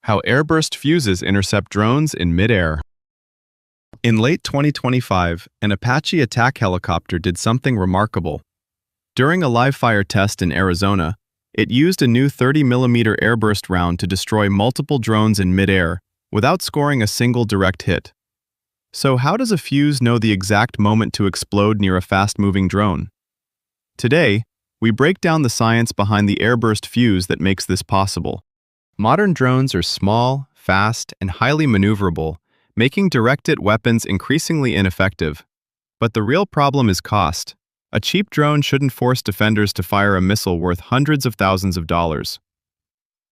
How airburst fuses intercept drones in midair. In late 2025, an Apache attack helicopter did something remarkable. During a live-fire test in Arizona, it used a new 30mm airburst round to destroy multiple drones in midair without scoring a single direct hit. So how does a fuse know the exact moment to explode near a fast-moving drone? Today, we break down the science behind the airburst fuse that makes this possible. Modern drones are small, fast, and highly maneuverable, making direct-hit weapons increasingly ineffective. But the real problem is cost. A cheap drone shouldn't force defenders to fire a missile worth hundreds of thousands of dollars.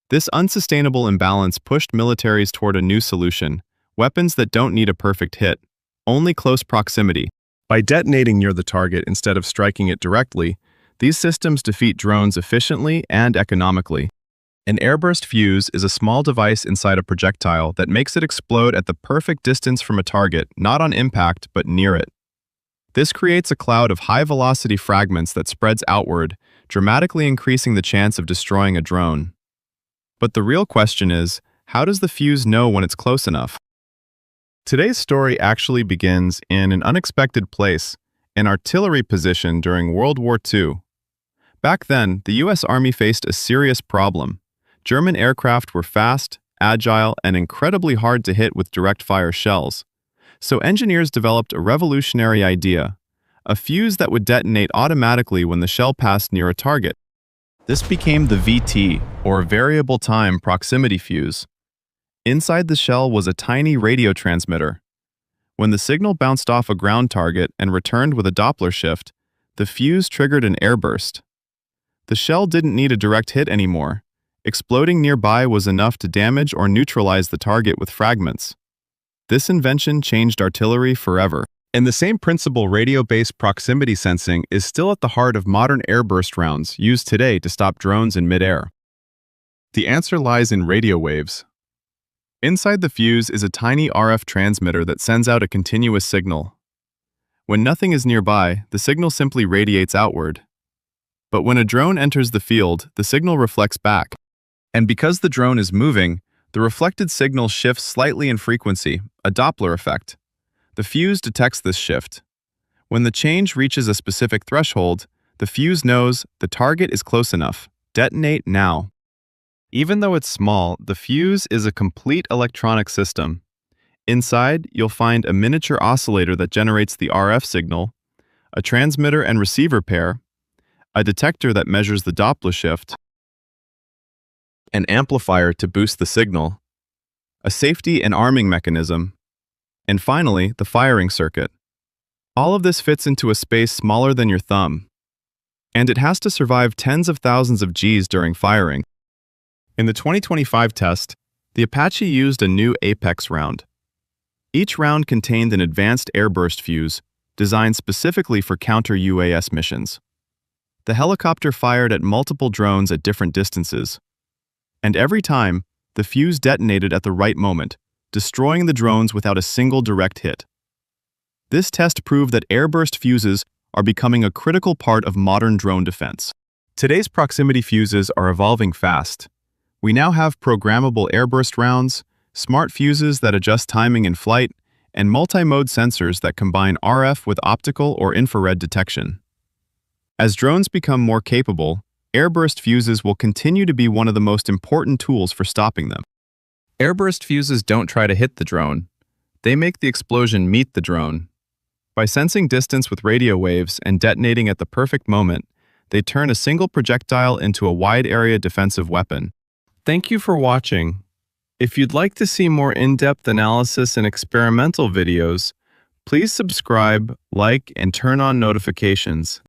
This unsustainable imbalance pushed militaries toward a new solution: weapons that don't need a perfect hit, only close proximity. By detonating near the target instead of striking it directly, these systems defeat drones efficiently and economically. An airburst fuse is a small device inside a projectile that makes it explode at the perfect distance from a target, not on impact, but near it. This creates a cloud of high-velocity fragments that spreads outward, dramatically increasing the chance of destroying a drone. But the real question is, how does the fuse know when it's close enough? Today's story actually begins in an unexpected place, an artillery position during World War II. Back then, the U.S. Army faced a serious problem. German aircraft were fast, agile, and incredibly hard to hit with direct-fire shells. So engineers developed a revolutionary idea: a fuse that would detonate automatically when the shell passed near a target. This became the VT, or Variable Time Proximity Fuse. Inside the shell was a tiny radio transmitter. When the signal bounced off a ground target and returned with a Doppler shift, the fuse triggered an airburst. The shell didn't need a direct hit anymore. Exploding nearby was enough to damage or neutralize the target with fragments. This invention changed artillery forever. And the same principle, radio-based proximity sensing, is still at the heart of modern airburst rounds used today to stop drones in midair. The answer lies in radio waves. Inside the fuse is a tiny RF transmitter that sends out a continuous signal. When nothing is nearby, the signal simply radiates outward. But when a drone enters the field, the signal reflects back. And because the drone is moving, the reflected signal shifts slightly in frequency, a Doppler effect. The fuse detects this shift. When the change reaches a specific threshold, the fuse knows the target is close enough. Detonate now. Even though it's small, the fuse is a complete electronic system. Inside, you'll find a miniature oscillator that generates the RF signal, a transmitter and receiver pair, a detector that measures the Doppler shift, an amplifier to boost the signal, a safety and arming mechanism, and finally, the firing circuit. All of this fits into a space smaller than your thumb, and it has to survive tens of thousands of Gs during firing. In the 2025 test, the Apache used a new Apex round. Each round contained an advanced airburst fuse designed specifically for counter-UAS missions. The helicopter fired at multiple drones at different distances. And every time, the fuse detonated at the right moment, destroying the drones without a single direct hit. This test proved that airburst fuses are becoming a critical part of modern drone defense. Today's proximity fuses are evolving fast. We now have programmable airburst rounds, smart fuses that adjust timing in flight, and multi-mode sensors that combine RF with optical or infrared detection. As drones become more capable, airburst fuses will continue to be one of the most important tools for stopping them. Airburst fuses don't try to hit the drone. They make the explosion meet the drone. By sensing distance with radio waves and detonating at the perfect moment, they turn a single projectile into a wide-area defensive weapon. Thank you for watching. If you'd like to see more in-depth analysis and experimental videos, please subscribe, like, and turn on notifications.